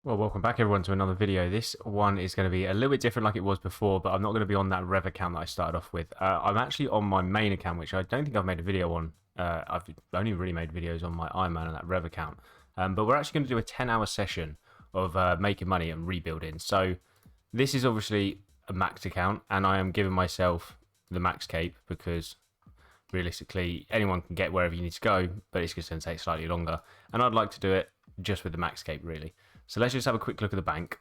Well, welcome back everyone to another video. This one is going to be a little bit different like it was before, but I'm not going to be on that Rev account that I started off with. I'm actually on my main account, which I don't think I've made a video on. I've only really made videos on my Iron Man and that Rev account. But we're actually going to do a 10-hour session of making money and rebuilding. So this is obviously a max account, and I am giving myself the max cape because realistically anyone can get wherever you need to go, but it's just going to take slightly longer. And I'd like to do it just with the max cape, really. So let's just have a quick look at the bank.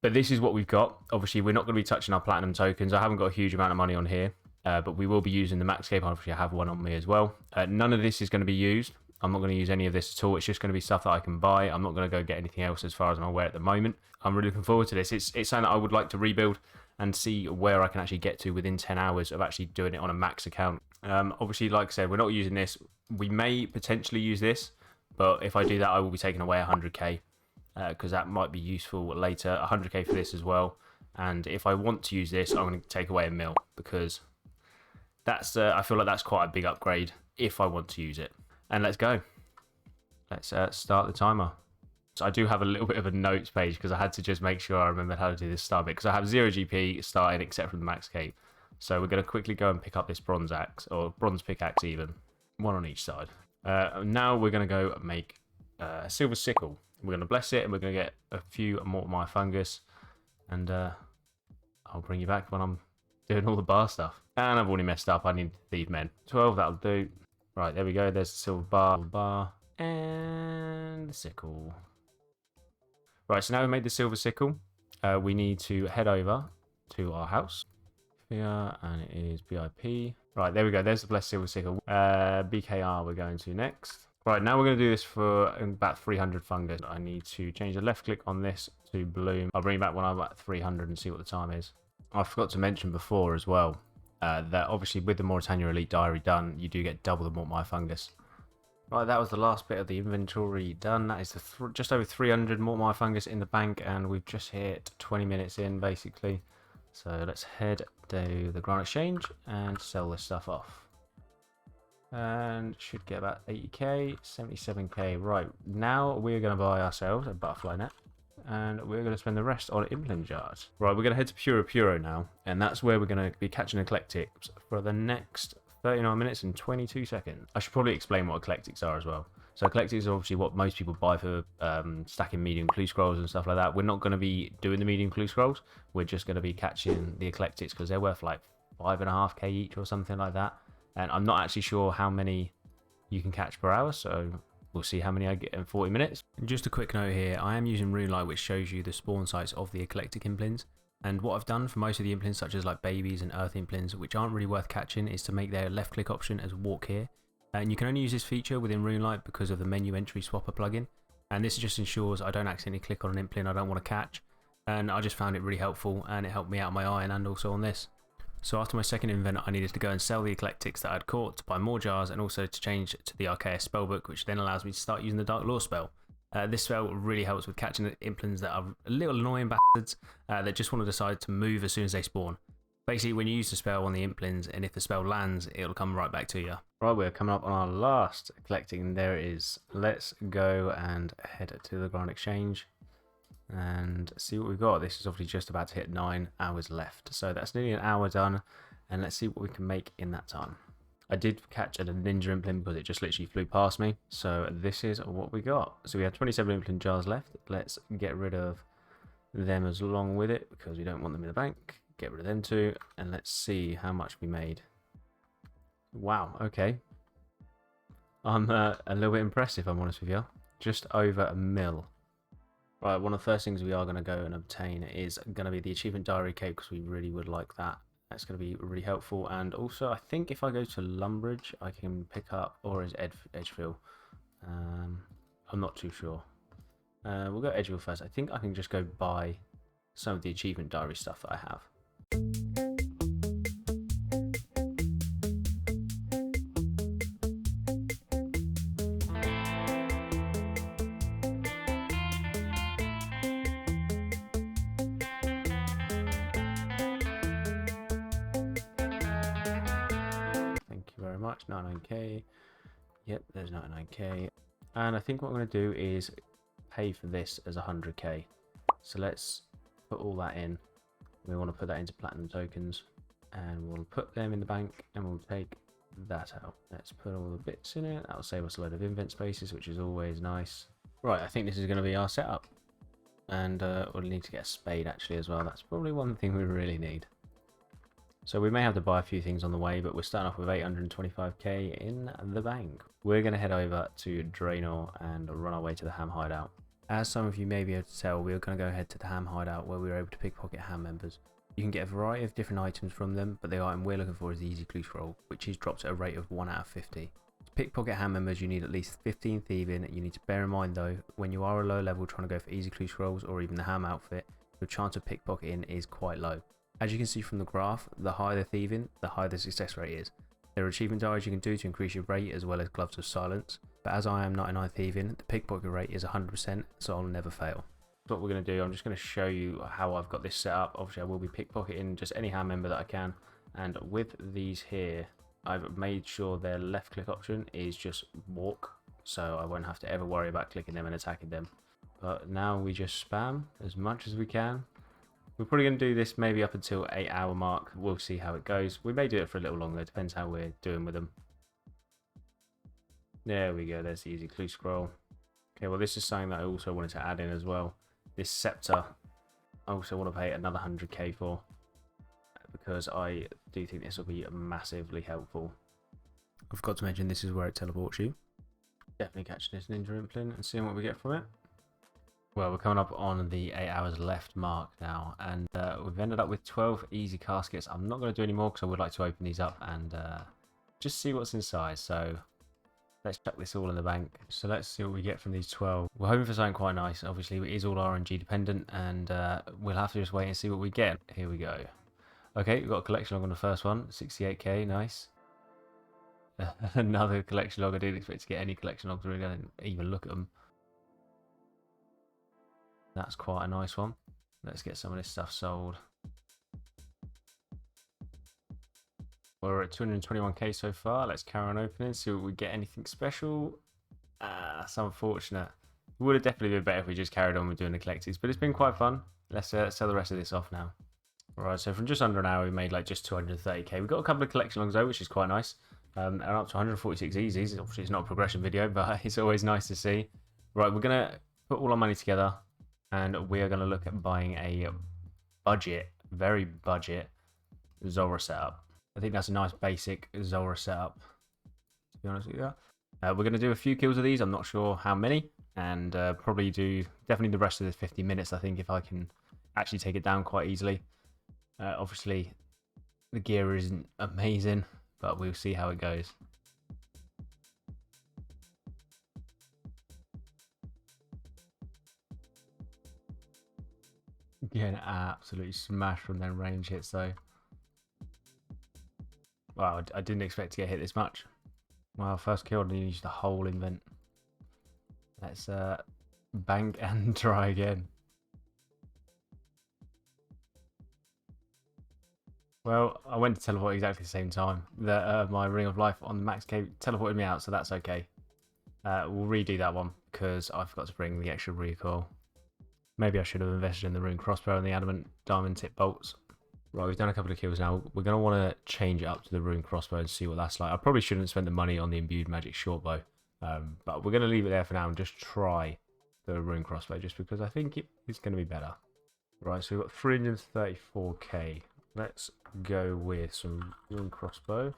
But this is what we've got. Obviously, we're not going to be touching our platinum tokens. I haven't got a huge amount of money on here, but we will be using the max cape. Obviously, I have one on me as well. None of this is going to be used. I'm not going to use any of this at all. It's just going to be stuff that I can buy. I'm not going to go get anything else as far as I'm aware at the moment. I'm really looking forward to this. It's something that I would like to rebuild and see where I can actually get to within 10 hours of actually doing it on a max account. Obviously, like I said, we're not using this. We may potentially use this, but if I do that, I will be taking away 100k. Because that might be useful later. 100k for this as well. And if I want to use this, I'm going to take away a mil because that's I feel like that's quite a big upgrade if I want to use it. And let's go. Let's start the timer. So I do have a little bit of a notes page because I had to just make sure I remembered how to do this start bit because I have 0 GP starting except from the max cape. So we're going to quickly go and pick up this bronze axe or bronze pickaxe even. One on each side. Now we're going to go make a silver sickle. We're going to bless it and we're going to get a few more my fungus. And I'll bring you back when I'm doing all the bar stuff. And I've already messed up. I need thief men. 12, that'll do. Right, there we go. There's the silver bar, and the sickle. Right, so now we've made the silver sickle. We need to head over to our house. Here, and it is BIP. Right, there we go. There's the blessed silver sickle. BKR we're going to next. Right, now we're going to do this for about 300 fungus. I need to change the left click on this to bloom. I'll bring it back when I'm at 300 and see what the time is. I forgot to mention before as well that obviously with the Mauritania Elite Diary done, you do get double the Mortmire fungus. Right, that was the last bit of the inventory done. That is the just over 300 Mortmire fungus in the bank, and we've just hit 20 minutes in basically. So let's head to the Grand Exchange and sell this stuff off. And should get about 80k, 77k. Right, now we're going to buy ourselves a butterfly net, and we're going to spend the rest on implant jars. Right, we're going to head to Puro now, and that's where we're going to be catching eclectics for the next 39 minutes and 22 seconds. I should probably explain what eclectics are as well. So eclectics are obviously what most people buy for stacking medium clue scrolls and stuff like that. We're not going to be doing the medium clue scrolls. We're just going to be catching the eclectics because they're worth like 5.5k each or something like that. And I'm not actually sure how many you can catch per hour, so we'll see how many I get in 40 minutes. And just a quick note here, I am using RuneLite, which shows you the spawn sites of the eclectic implants. And what I've done for most of the implants, such as like babies and earth implants, which aren't really worth catching, is to make their left click option as walk here. And you can only use this feature within RuneLite because of the menu entry swapper plugin. And this just ensures I don't accidentally click on an implant I don't want to catch. And I just found it really helpful, and it helped me out on my iron and also on this. So after my second event, I needed to go and sell the eclectics that I'd caught to buy more jars, and also to change to the Archaeus spellbook, which then allows me to start using the Dark Law spell. This spell really helps with catching the implants that are a little annoying bastards that just want to decide to move as soon as they spawn. Basically, when you use the spell on the implants, and if the spell lands, it'll come right back to you. Right, we're coming up on our last eclectic, and there it is. Let's go and head to the Grand Exchange and see what we've got. This is obviously just about to hit 9 hours left, so that's nearly an hour done, and let's see what we can make in that time. I did catch a ninja implant because it just literally flew past me, so this is what we got. So we have 27 implant jars left. Let's get rid of them as along with it because we don't want them in the bank. Get rid of them too, and let's see how much we made. Wow, okay, I'm a little bit impressed if I'm honest with you. Just over a mil. Right, one of the first things we are going to go and obtain is going to be the achievement diary cape because we really would like that. That's going to be really helpful. And also, I think if I go to Lumbridge, I can pick up, or is Edgefield? I'm not too sure. We'll go Edgefield first. I think I can just go buy some of the achievement diary stuff that I have. Much 99k. Yep, there's 99k. And I think what I'm going to do is pay for this as 100k. So let's put all that in. We want to put that into platinum tokens, and we'll put them in the bank, and we'll take that out. Let's put all the bits in it. That'll save us a load of invent spaces, which is always nice. Right, I think this is going to be our setup. And we'll need to get a spade actually as well. That's probably one thing we really need. So we may have to buy a few things on the way, but we're starting off with 825k in the bank. We're going to head over to Draenor and run our way to the Ham hideout. As some of you may be able to tell, we're going to go ahead to the Ham hideout where we were able to pickpocket Ham members. You can get a variety of different items from them, but the item we're looking for is the easy clue scroll, which is dropped at a rate of 1 out of 50. To pickpocket Ham members, you need at least 15 thieving. You need to bear in mind though, when you are a low level trying to go for easy clue scrolls or even the Ham outfit, your chance of pickpocketing is quite low. As you can see from the graph, the higher the thieving, the higher the success rate is. There are achievement dials you can do to increase your rate as well as gloves of silence, but as I am 99 thieving, the pickpocket rate is 100%, so I'll never fail. What we're going to do, I'm just going to show you how I've got this set up. Obviously I will be pickpocketing just any Ham member that I can, and with these here, I've made sure their left click option is just walk, so I won't have to ever worry about clicking them and attacking them. But now we just spam as much as we can. We're probably going to do this maybe up until 8-hour mark. We'll see how it goes. We may do it for a little longer, depends how we're doing with them. There we go, there's the easy clue scroll. Okay, well this is something that I also wanted to add in as well. This scepter, I also want to pay another 100k for, because I do think this will be massively helpful. I forgot to mention this is where it teleports you. Definitely catching this ninja implint and seeing what we get from it. Well, we're coming up on the 8 hours left mark now, and we've ended up with 12 easy caskets. I'm not going to do any more because I would like to open these up and just see what's inside. So let's chuck this all in the bank. So let's see what we get from these 12. We're hoping for something quite nice. Obviously, it is all RNG dependent, and we'll have to just wait and see what we get. Here we go. Okay, we've got a collection log on the first one. 68k, nice. Another collection log. I didn't expect to get any collection logs, really. I didn't even look at them. That's quite a nice one. Let's get some of this stuff sold. We're at 221k so far. Let's carry on opening, see what we get. Anything special? That's unfortunate. It would have definitely been better if we just carried on with doing the collectibles, but it's been quite fun. Let's sell the rest of this off now. Alright, so from just under an hour, we made like just 230k. We've got a couple of collection logs though, which is quite nice. And up to 146 easies. Obviously, it's not a progression video, but it's always nice to see. Right, we're going to put all our money together, and we are going to look at buying a budget, very budget, Zora setup. I think that's a nice basic Zora setup, to be honest with you. We're going to do a few kills of these. I'm not sure how many, and probably do definitely the rest of the 50 minutes, I think, if I can actually take it down quite easily. Obviously, the gear isn't amazing, but we'll see how it goes. Getting absolutely smashed from them range hits though. Wow, I didn't expect to get hit this much. Wow, first kill, I didn't use the whole invent. Let's bank and try again. Well, I went to teleport exactly the same time that my Ring of Life on the max cave teleported me out, so that's okay. We'll redo that one because I forgot to bring the extra recoil. Maybe I should have invested in the rune crossbow and the adamant diamond tip bolts. Right, we've done a couple of kills now. We're going to want to change it up to the rune crossbow and see what that's like. I probably shouldn't spend the money on the imbued magic shortbow, but we're going to leave it there for now and just try the rune crossbow just because I think it's going to be better. Right, so we've got 334k. Let's go with some rune crossbow.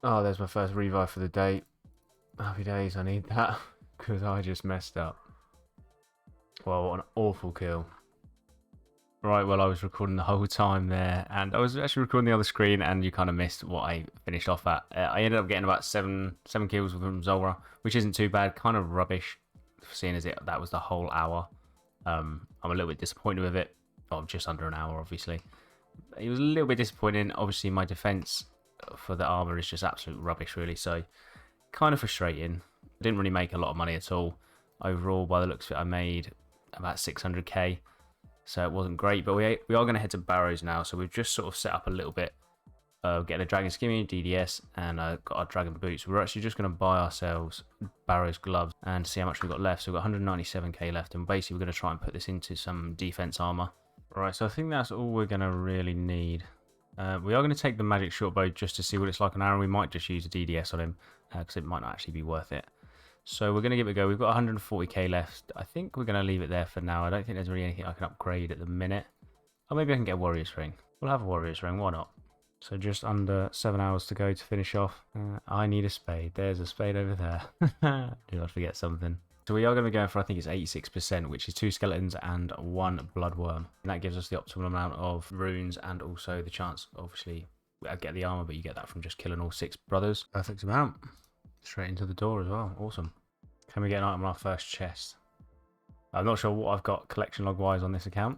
Oh, there's my first revive for the day. Happy days, I need that because I just messed up. Well, what an awful kill. Right, well, I was recording the whole time there, and I was actually recording the other screen, and you kind of missed what I finished off at. I ended up getting about seven kills from Zora, which isn't too bad. Kind of rubbish, seeing as that was the whole hour. I'm a little bit disappointed with it. Oh, just under an hour, obviously. It was a little bit disappointing. Obviously, my defense for the armor is just absolute rubbish, really. So, kind of frustrating. I didn't really make a lot of money at all. Overall, by the looks of it, I made about 600k. So it wasn't great, but we are going to head to Barrows now. So we've just sort of set up a little bit getting a dragon skimmy, DDS, and got our dragon boots. We're actually just going to buy ourselves Barrow's gloves and see how much we've got left. So we've got 197k left, and basically we're going to try and put this into some defense armor. Right, so I think that's all we're going to really need. We are going to take the magic short bow just to see what it's like on Aaron. We might just use a DDS on him because it might not actually be worth it. So we're going to give it a go. We've got 140k left. I think we're going to leave it there for now. I don't think there's really anything I can upgrade at the minute. Or maybe I can get a warrior's ring. We'll have a warrior's ring, why not? So just under 7 hours to go to finish off. I need a spade. There's a spade over there. Do not forget something. So we are going to be going for, I think it's 86%, which is 2 skeletons and 1 bloodworm. And that gives us the optimal amount of runes and also the chance, obviously, I get the armor, but you get that from just killing all 6 brothers. Perfect amount. Straight into the door as well. Awesome. Can we get an item on our first chest? I'm not sure what I've got collection log wise on this account,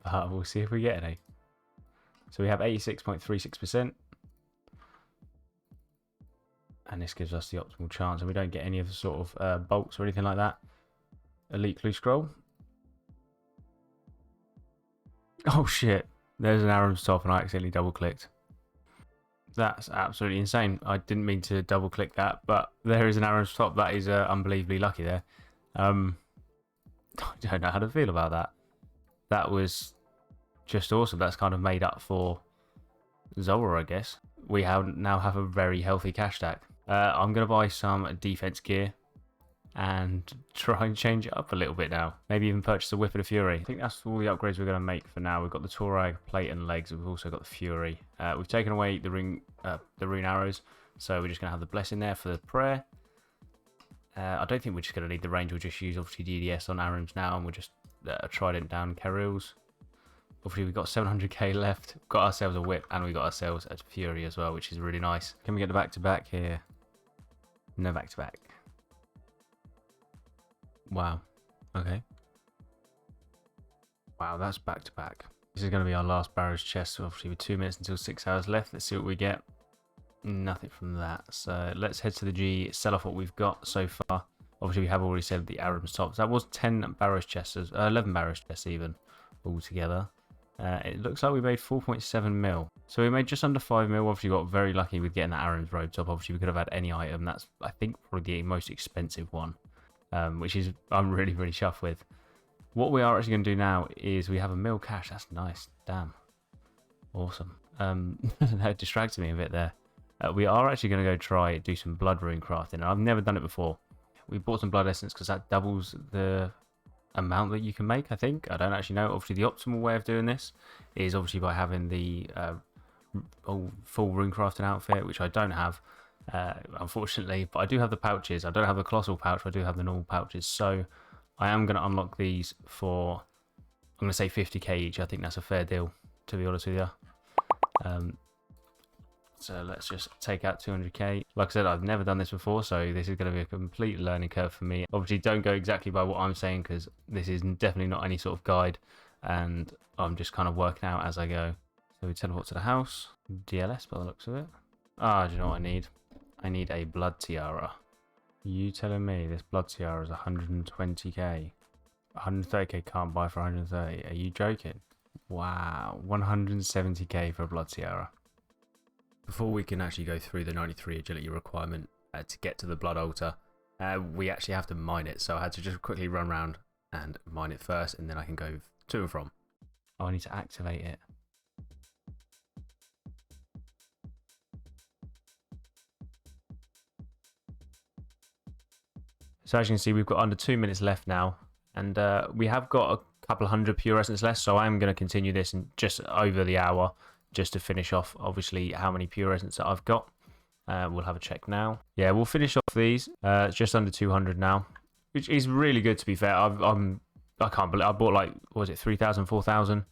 but we'll see if we get any. So we have 86.36%. And this gives us the optimal chance, and we don't get any of the sort of bolts or anything like that. Elite clue scroll. Oh shit, there's an Aram's top and I accidentally double clicked. That's absolutely insane. I didn't mean to double click that, but there is an Aram's top. That is unbelievably lucky there. I don't know how to feel about that. That was just awesome. That's kind of made up for Zola, I guess. We now have a very healthy cash stack. I'm going to buy some defense gear and try and change it up a little bit now. Maybe even purchase a Whip of the Fury. I think that's all the upgrades we're going to make for now. We've got the Torag, plate and legs. We've also got the Fury. We've taken away the rune arrows, so we're just going to have the blessing there for the prayer. I don't think we're just going to need the range. We'll just use obviously DDS on Arams now, and we'll just trident down Carils. Obviously we've got 700k left. We've got ourselves a Whip, and we got ourselves a Fury as well, which is really nice. Can we get the back-to-back here? No back-to-back. Wow. Okay. Wow, that's back-to-back. This is going to be our last Barrow's chest, so obviously with 2 minutes until 6 hours left. Let's see what we get. Nothing from that. So let's head to the G, sell off what we've got so far. Obviously we have already said the Aram's tops. That was 10 Barrow's chests, 11 Barrow's chests even, altogether. It looks like we made 4.7 mil. So we made just under 5 mil. Obviously got very lucky with getting that Aram's robe top. Obviously we could have had any item. That's, I think, probably the most expensive one, which is I'm really chuffed with. What we are actually going to do now is we have a mil cash. That's nice. Damn. Awesome. That distracted me a bit there. We are actually going to go try do some blood rune crafting. And I've never done it before. We bought some blood essence because that doubles the amount that you can make, I think. I don't actually know. Obviously the optimal way of doing this is obviously by having the full rune crafting outfit, which I don't have, unfortunately, but I do have the pouches. I don't have the colossal pouch, I do have the normal pouches, so I am going to unlock these for, I'm going to say 50k each. I think that's a fair deal, to be honest with you. So let's just take out 200k. Like I said, I've never done this before, so this is going to be a complete learning curve for me. Obviously, don't go exactly by what I'm saying, because this is definitely not any sort of guide, and I'm just kind of working out as I go. So we teleport to the house. DLS by the looks of it. Ah, do you know what I need? I need a blood tiara. You telling me this blood tiara is 120k? 130k can't buy for 130. Are you joking? Wow, 170k for a blood tiara. Before we can actually go through the 93 agility requirement to get to the blood altar, we actually have to mine it. So I had to just quickly run around and mine it first, and then I can go to and from. Oh, I need to activate it. So as you can see, we've got under 2 minutes left now, and we have got a couple of hundred pure essence left. So I'm going to continue this in just over the hour, just to finish off, obviously, how many pure essence that I've got. We'll have a check now. Yeah, we'll finish off these. It's just under 200 now, which is really good, to be fair. I can't believe I bought, like, what was it, 3,000, 4,000?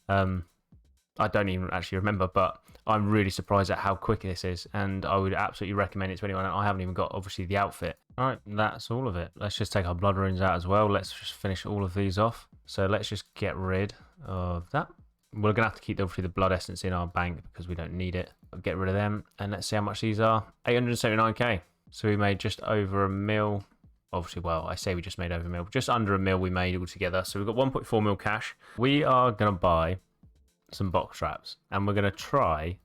I don't even actually remember, but I'm really surprised at how quick this is, and I would absolutely recommend it to anyone. I haven't even got, obviously, the outfit. All right, that's all of it. Let's just take our blood runes out as well. Let's just finish all of these off. So let's just get rid of that. We're going to have to keep, obviously, the blood essence in our bank because we don't need it. I'll get rid of them, and let's see how much these are. 879k. So we made just over a mil. Obviously, well, I say we just made over a mil. Just under a mil we made altogether. So we've got 1.4 mil cash. We are going to buy some box traps, and we're going to try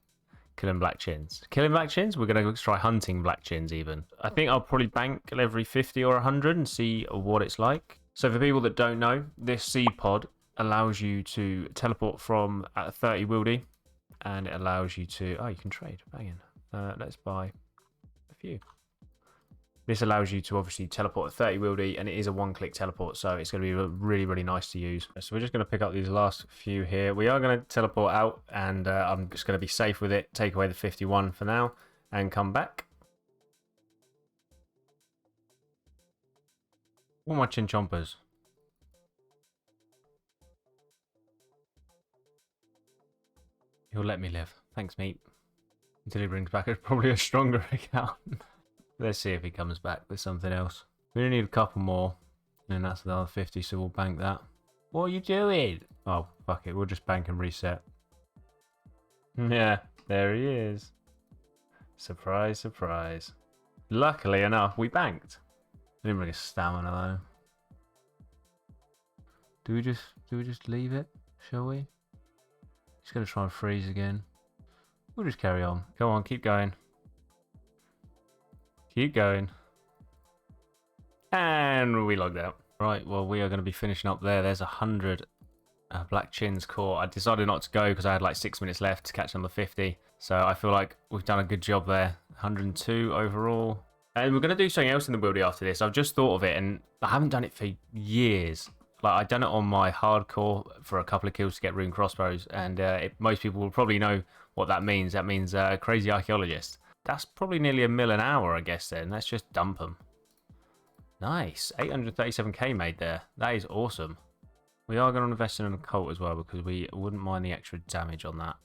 Killing black chins. Killing black chins? We're going to try hunting black chins even. I think I'll probably bank every 50 or 100 and see what it's like. So for people that don't know, this seed pod allows you to teleport from at 30 wildy. And it allows you to... Oh, you can trade. Banging. Let's buy a few. This allows you to obviously teleport at 30 wildy, and it is a one-click teleport, so it's going to be really, really nice to use. So we're just going to pick up these last few here. We are going to teleport out, and I'm just going to be safe with it, take away the 51 for now, and come back. All my chinchompers. He'll let me live. Thanks, mate. Until he brings back probably a stronger account. Let's see if he comes back with something else. We only need a couple more. And that's the other 50, so we'll bank that. What are you doing? Oh, fuck it. We'll just bank and reset. Yeah, there he is. Surprise, surprise. Luckily enough, we banked. I didn't bring a stamina though. Do we just leave it? Shall we? He's gonna try and freeze again. We'll just carry on. Come on, keep going. Keep going. And we logged out. Right, well, we are going to be finishing up there. There's 100 black chins caught. I decided not to go because I had like 6 minutes left to catch number 50. So I feel like we've done a good job there. 102 overall. And we're going to do something else in the wildy after this. I've just thought of it, and I haven't done it for years. Like, I've done it on my hardcore for a couple of kills to get rune crossbows. And most people will probably know what that means. That means crazy archaeologist. That's probably nearly a mil an hour, I guess, then. Let's just dump them. Nice. 837k made there. That is awesome. We are going to invest in an occult as well because we wouldn't mind the extra damage on that.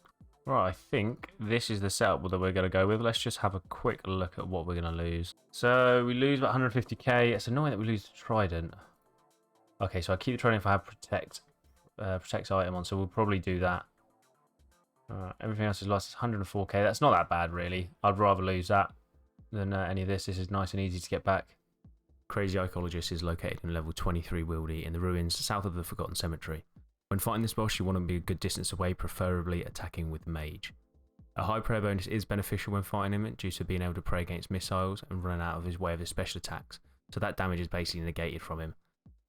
Right, I think this is the setup that we're going to go with. Let's just have a quick look at what we're going to lose. So we lose about 150k. It's annoying that we lose the trident. Okay, so I keep the trident if I have protects item on, so we'll probably do that. Everything else is lost. It's 104k. That's not that bad, really. I'd rather lose that than any of this. This is nice and easy to get back. Crazy Archaeologist is located in level 23 Wildy in the ruins south of the Forgotten Cemetery. When fighting this boss, you want to be a good distance away, preferably attacking with Mage. A high prayer bonus is beneficial when fighting him due to being able to pray against missiles and running out of his way of his special attacks, so that damage is basically negated from him.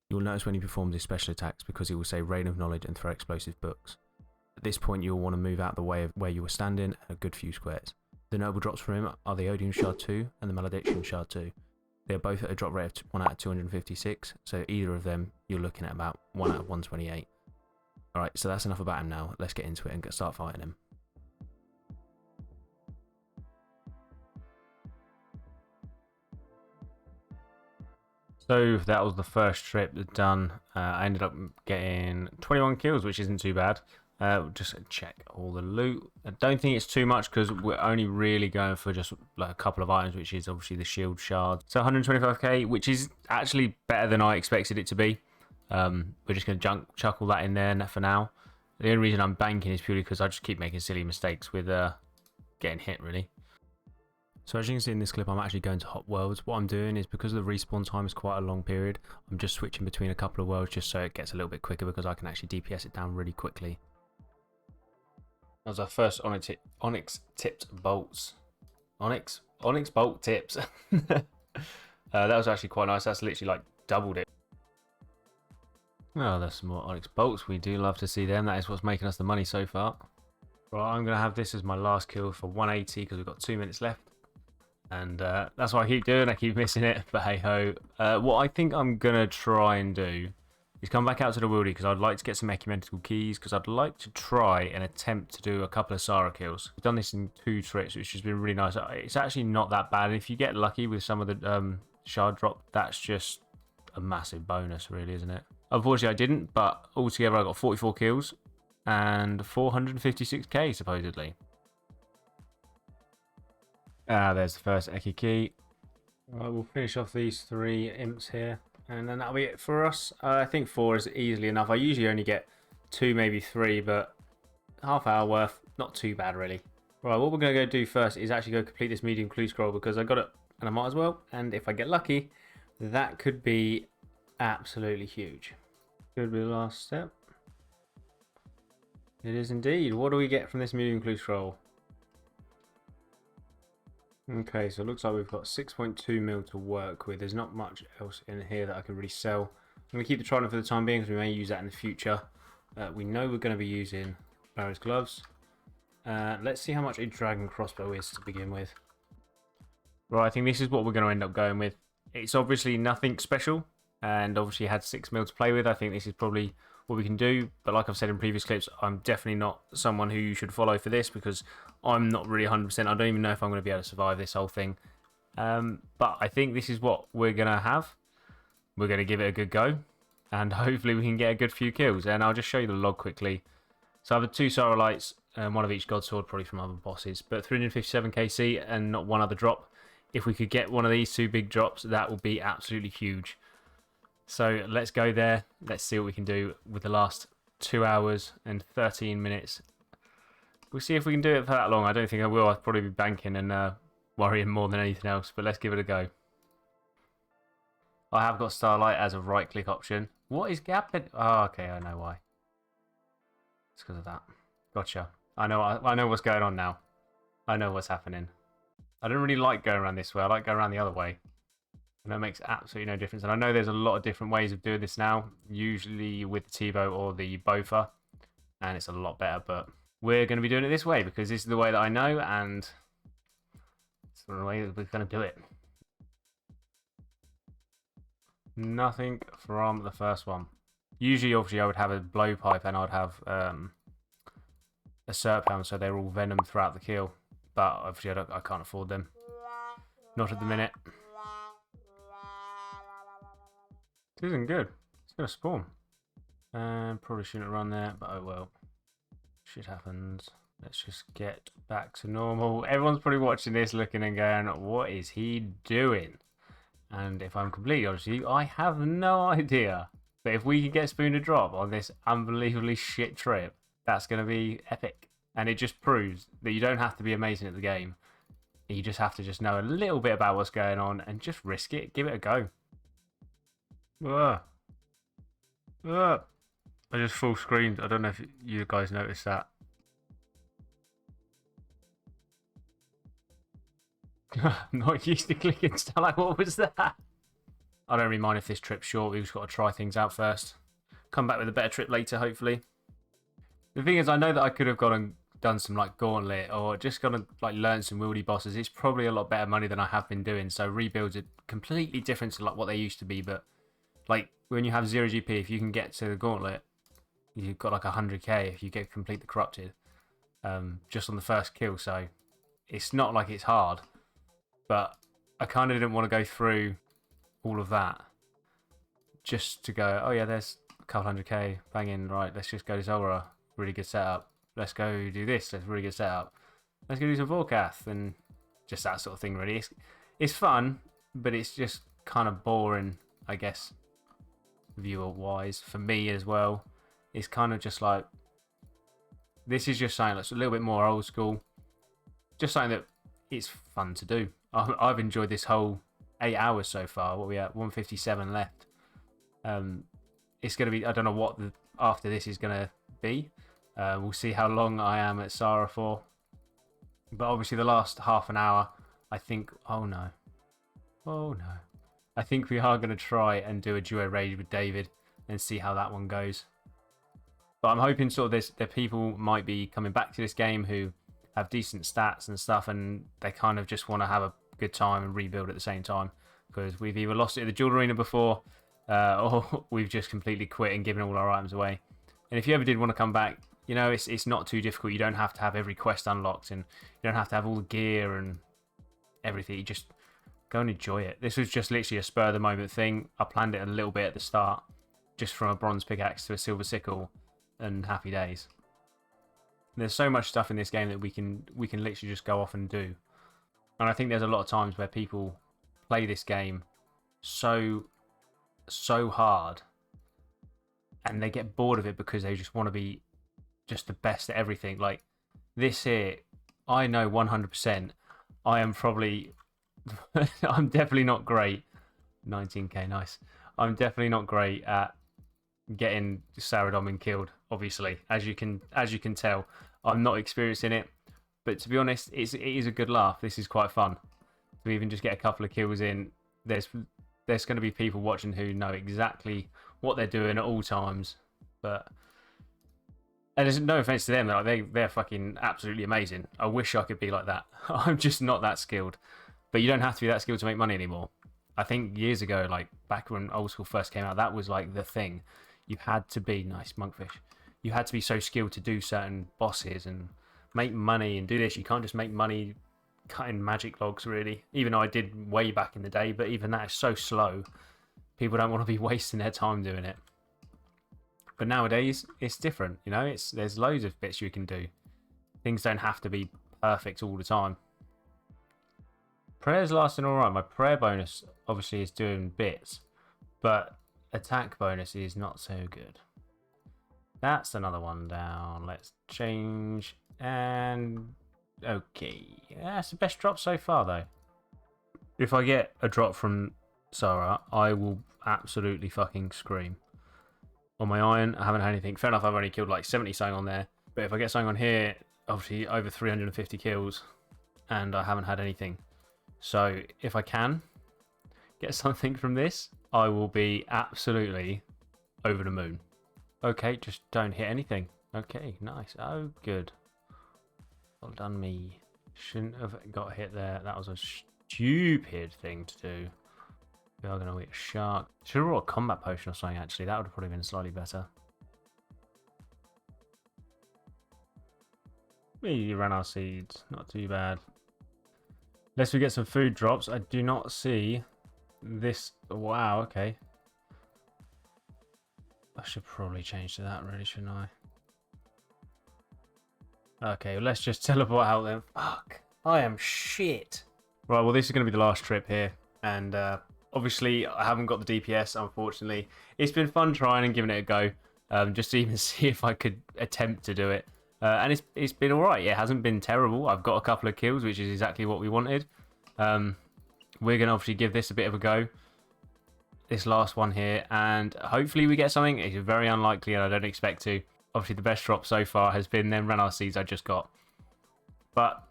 You will notice when he performs his special attacks because he will say Rain of Knowledge and throw explosive books. At this point, you will want to move out the way of where you were standing a good few squares. The noble drops for him are the Odium Shard 2 and the Malediction Shard 2. They are both at a drop rate of 1 out of 256, so either of them you're looking at about 1 out of 128. Alright, so that's enough about him now. Let's get into it and start fighting him. So that was the first trip done. I ended up getting 21 kills, which isn't too bad. Just check all the loot. I don't think it's too much because we're only really going for just like a couple of items, which is obviously the shield shard. So 125k, which is actually better than I expected it to be. We're just going to chuck all that in there for now. The only reason I'm banking is purely because I just keep making silly mistakes with getting hit, really. So as you can see in this clip, I'm actually going to hop worlds. What I'm doing is because the respawn time is quite a long period, I'm just switching between a couple of worlds just so it gets a little bit quicker because I can actually DPS it down really quickly. That was our first onyx tipped bolts. Onyx bolt tips. That was actually quite nice. That's literally like doubled it. Oh, there's some more onyx bolts. We do love to see them. That is what's making us the money so far. Right, I'm going to have this as my last kill for 180 because we've got 2 minutes left. And that's what I keep doing. I keep missing it. But hey ho. What I think I'm going to try and do is come back out to the wildy because I'd like to get some ecumenical keys because I'd like to try and attempt to do a couple of Sara kills. We've done this in 2 trips, which has been really nice. It's actually not that bad. And if you get lucky with some of the shard drop, that's just a massive bonus, really, isn't it? Unfortunately, I didn't, but altogether I got 44 kills and 456k supposedly. There's the first Eki key. Right, we'll finish off these 3 imps here, and then that'll be it for us. I think 4 is easily enough. I usually only get 2, maybe 3, but half hour worth, not too bad really. Right, what we're going to go do first is actually go complete this medium clue scroll because I got it, and I might as well. And if I get lucky, that could be absolutely huge. Could be the last step. It is indeed. What do we get from this medium clue scroll? Okay, so it looks like we've got 6.2 mil to work with. There's not much else in here that I can really sell. I'm going to keep the trident for the time being because we may use that in the future. We know we're going to be using Barrow's gloves. Let's see how much a dragon crossbow is to begin with. Right, I think this is what we're going to end up going with. It's obviously nothing special, and obviously had 6 mil to play with. I think this is probably what we can do, but like I've said in previous clips, I'm definitely not someone who you should follow for this because I'm not really 100%. I don't even know if I'm going to be able to survive this whole thing. But I think this is what we're going to have. We're going to give it a good go, and hopefully we can get a good few kills. And I'll just show you the log quickly. So I have 2 Sorrow Lights, one of each God Sword, probably from other bosses, but 357 KC and not one other drop. If we could get one of these 2 big drops, that would be absolutely huge. So let's go there. Let's see what we can do with the last 2 hours and 13 minutes. We'll see if we can do it for that long. I don't think I will. I'll probably be banking and worrying more than anything else, but let's give it a go. I have got Starlight as a right-click option. What is gapping? Oh, okay, I know why. It's because of that. Gotcha. I know what's going on now. I know what's happening. I don't really like going around this way. I like going around the other way. And that makes absolutely no difference. And I know there's a lot of different ways of doing this now. Usually with the T-bow or the Bofa. And it's a lot better. But we're going to be doing it this way because this is the way that I know. And it's the way that we're going to do it. Nothing from the first one. Usually, obviously, I would have a blowpipe and I'd have a Serp Hound, so they're all venom throughout the kill. But obviously, I can't afford them. Not at the minute. This isn't good. It's going to spawn. Probably shouldn't run there, but oh well. Shit happens. Let's just get back to normal. Everyone's probably watching this looking and going, what is he doing? And if I'm completely honest with you, I have no idea. But if we can get Spoon to drop on this unbelievably shit trip, that's going to be epic. And it just proves that you don't have to be amazing at the game. You just have to just know a little bit about what's going on and just risk it. Give it a go. Ugh. Ugh. I just full screened. I don't know if you guys noticed that. Not used to clicking stuff. Like, what was that? I don't really mind if this trip's short. We've just got to try things out first. Come back with a better trip later, hopefully. The thing is, I know that I could have gone and done some like Gauntlet or just gonna like learn some wieldy bosses. It's probably a lot better money than I have been doing. So rebuilds are completely different to like what they used to be. But like when you have 0 GP, if you can get to the Gauntlet, you've got like 100k if you get complete the Corrupted, just on the first kill. So it's not like it's hard. But I kind of didn't want to go through all of that just to go, oh yeah, there's a couple 100k, bang in, right, let's just go to Zora, really good setup. Let's go do this, that's really good setup. Let's go do some Vorkath, and just that sort of thing, really. It's fun, but it's just kind of boring, I guess, viewer-wise, for me as well. It's kind of just like, this is just something that's a little bit more old school. Just something that it's fun to do. I've enjoyed this whole 8 hours so far. What are we at? 157 left. It's going to be, I don't know what after this is going to be. We'll see how long I am at Sarah for. But obviously the last half an hour, I think, oh no. Oh no. I think we are going to try and do a duo raid with David and see how that one goes. But I'm hoping sort of that people might be coming back to this game who have decent stats and stuff, and they kind of just want to have a good time and rebuild at the same time, because we've either lost it at the Jewel Arena before or we've just completely quit and given all our items away. And if you ever did want to come back, you know, it's not too difficult. You don't have to have every quest unlocked, and you don't have to have all the gear and everything. You just go and enjoy it. This was just literally a spur of the moment thing. I planned it a little bit at the start, just from a bronze pickaxe to a silver sickle, and happy days. There's so much stuff in this game that we can literally just go off and do. And I think there's a lot of times where people play this game so hard and they get bored of it because they just want to be just the best at everything. Like this here, I know 100% I am probably I'm definitely not great. 19k, nice. I'm definitely not great at getting Saradomin killed, obviously, as you can tell. I'm not experienced in it, but to be honest, it is a good laugh. This is quite fun. to even just get a couple of kills in. There's going to be people watching who know exactly what they're doing at all times. But and there's no offense to them, like they're fucking absolutely amazing. I wish I could be like that. I'm just not that skilled. But you don't have to be that skilled to make money anymore. I think years ago, like back when Old School first came out, that was like the thing. You had to be nice monkfish. You had to be so skilled to do certain bosses and make money and do this. You can't just make money cutting magic logs, really. Even though I did way back in the day, but even that is so slow. People don't want to be wasting their time doing it. But nowadays, it's different, you know? There's loads of bits you can do. Things don't have to be perfect all the time. Prayer's lasting alright. My prayer bonus, obviously, is doing bits. But attack bonus is not so good. That's another one down. Let's change. And okay. That's the best drop so far, though. If I get a drop from Sarah, I will absolutely fucking scream. On my iron, I haven't had anything. Fair enough, I've only killed like 70 something on there. But if I get something on here, obviously over 350 kills, and I haven't had anything. So if I can get something from this, I will be absolutely over the moon. Okay, just don't hit anything. Okay, nice. Oh, good. Well done, me. Shouldn't have got hit there. That was a stupid thing to do. We are going to hit a shark. Should have brought a combat potion or something, actually. That would have probably been slightly better. We ran our seeds. Not too bad. Unless we get some food drops. I do not see this. Wow, okay. I should probably change to that, really, shouldn't I? Okay, well, let's just teleport out then. Fuck. I am shit. Right, well, this is going to be the last trip here. And, obviously, I haven't got the DPS, unfortunately. It's been fun trying and giving it a go, just to even see if I could attempt to do it. And it's been alright. It hasn't been terrible. I've got a couple of kills, which is exactly what we wanted. We're going to obviously give this a bit of a go. This last one here. And hopefully we get something. It's very unlikely and I don't expect to. Obviously, the best drop so far has been them Renar seeds I just got. But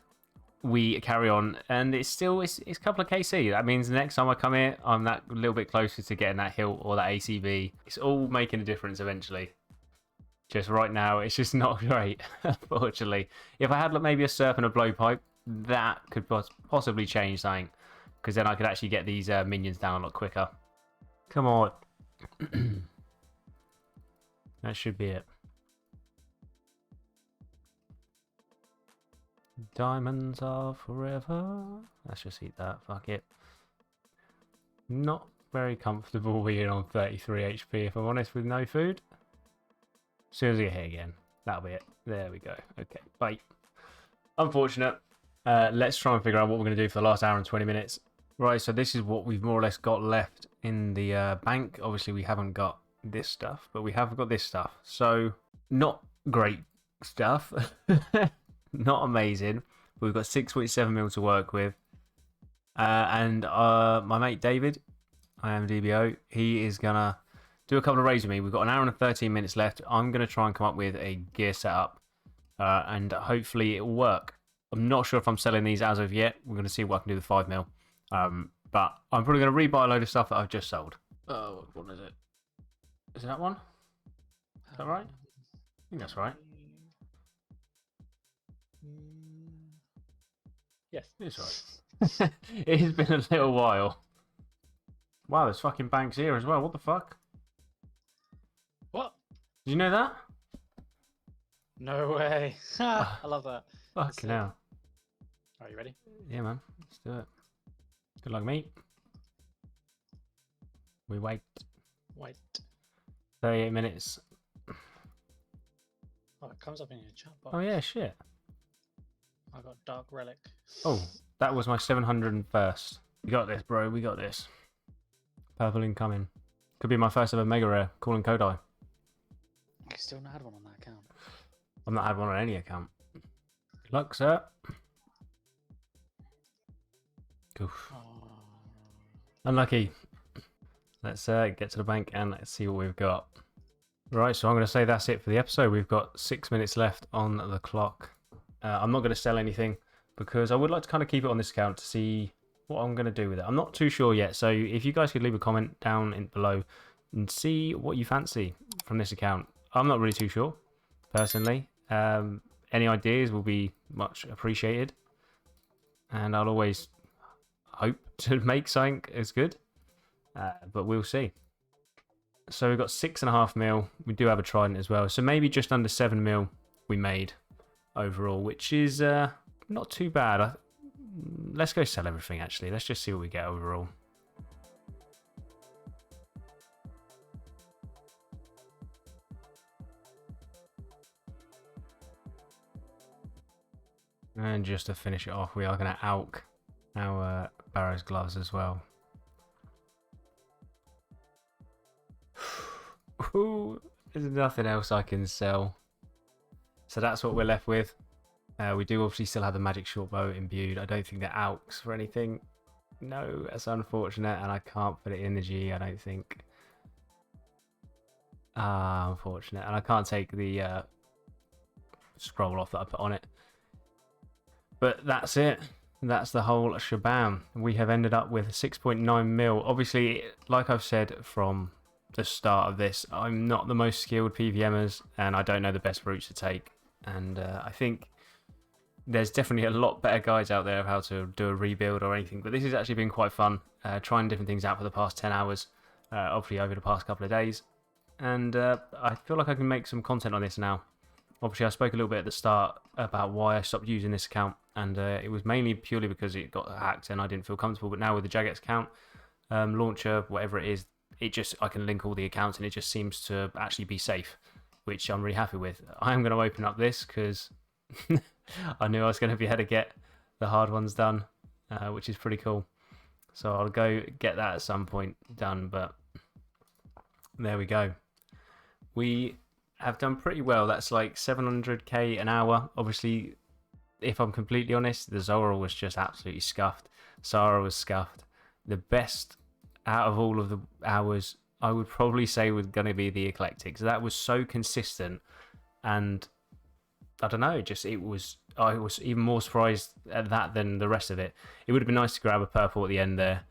we carry on, and it's a couple of KC. That means the next time I come here, I'm that little bit closer to getting that hilt or that ACV. It's all making a difference eventually. Just right now, it's just not great, unfortunately. If I had like, maybe a Serp and a Blowpipe, that could possibly change something, because then I could actually get these minions down a lot quicker. Come on. That should be it. Diamonds are forever. Let's just eat that. Fuck it. Not very comfortable being on 33 HP, if I'm honest, with no food. As soon as I get hit again, that'll be it. There we go. Okay, bye. Unfortunate. Let's try and figure out what we're going to do for the last hour and 20 minutes. Right, so this is what we've more or less got left in the bank. Obviously, we haven't got this stuff, but we have got this stuff. So, not great stuff. Not amazing. But we've got 6.7 mil to work with. And my mate David, I am DBO, he is going to do a couple of raids with me. We've got an hour and 13 minutes left. I'm going to try and come up with a gear setup. And hopefully it will work. I'm not sure if I'm selling these as of yet. We're going to see what I can do with 5 mil. But I'm probably going to rebuy a load of stuff that I've just sold. Oh, what one is it? Is it that one? Is that right? I think that's right. Yes. It's right. It has been a little while. Wow, there's fucking banks here as well. What the fuck? What? Did you know that? No way. I love that. Fucking hell. Are you ready? Yeah, man. Let's do it. Good luck, mate. We wait. Wait. 38 minutes. Oh, it comes up in your chat box. Oh, yeah, shit. I got Dark Relic. Oh, that was my 701st. We got this, bro. We got this. Purple incoming. Could be my first ever mega rare. Calling Kodai. You still not had one on that account. I've not had one on any account. Good luck, sir. Oof. Oh. Unlucky. Let's get to the bank and let's see what we've got. Right, so I'm going to say that's it for the episode. We've got 6 minutes left on the clock. I'm not going to sell anything because I would like to kind of keep it on this account to see what I'm going to do with it. I'm not too sure yet. So if you guys could leave a comment down below and see what you fancy from this account. I'm not really too sure, personally. Any ideas will be much appreciated. And I'll always hope to make something as good. But we'll see. So we've got 6.5 mil. We do have a trident as well. So maybe just under 7 mil we made overall, which is not too bad. Let's go sell everything, actually. Let's just see what we get overall. And just to finish it off, we are going to alch our Barrow's gloves as well. Ooh, there's nothing else I can sell. So that's what we're left with. We do obviously still have the magic short bow imbued. I don't think that alchs for anything. No, that's unfortunate, and I can't put it in the G, I don't think. Ah, unfortunate. And I can't take the scroll off that I put on it. But that's it. That's the whole shabam. We have ended up with 6.9 mil. Obviously, like I've said from the start of this, I'm not the most skilled PVMers, and I don't know the best routes to take. And I think there's definitely a lot better guides out there of how to do a rebuild or anything. But this has actually been quite fun, trying different things out for the past 10 hours, obviously over the past couple of days. And I feel like I can make some content on this now. Obviously, I spoke a little bit at the start about why I stopped using this account, and it was mainly purely because it got hacked and I didn't feel comfortable. But now with the Jagex account, launcher, whatever it is, I can link all the accounts and it just seems to actually be safe, which I'm really happy with. I am going to open up this because I knew I was going to be able to get the hard ones done, which is pretty cool. So I'll go get that at some point done, but there we go. We have done pretty well. That's like 700k an hour. Obviously, if I'm completely honest, the Zora was just absolutely scuffed. Sarah was scuffed. The best out of all of the hours, I would probably say, was going to be the Eclectic. So that was so consistent, and I don't know, I was even more surprised at that than the rest of it. It would have been nice to grab a purple at the end there,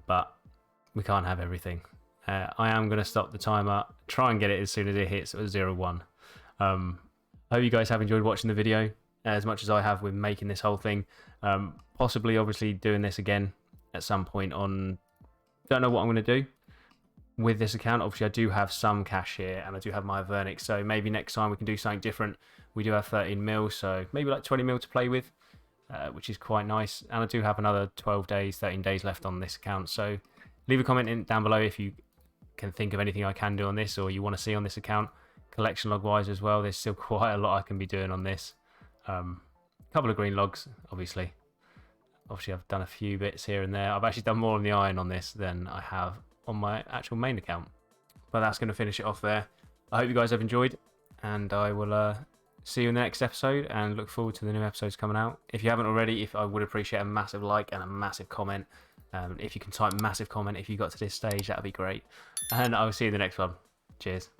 but we can't have everything. I am going to stop the timer, try and get it as soon as it hits 0-1. I hope you guys have enjoyed watching the video as much as I have with making this whole thing. Possibly, obviously, doing this again at some point on... Don't know what I'm going to do with this account. Obviously, I do have some cash here, and I do have my Vernix, so maybe next time we can do something different. We do have 13 mil, so maybe like 20 mil to play with, which is quite nice. And I do have another 12 days, 13 days left on this account, so leave a comment down below if you can think of anything I can do on this or you want to see on this account. Collection log wise as well, there's still quite a lot I can be doing on this. A couple of green logs, obviously. Obviously, I've done a few bits here and there. I've actually done more on the iron on this than I have on my actual main account. But that's going to finish it off there. I hope you guys have enjoyed, and I will see you in the next episode and look forward to the new episodes coming out. If you haven't already, I would appreciate a massive like and a massive comment. If you can type massive comment if you got to this stage, that would be great. And I will see you in the next one. Cheers.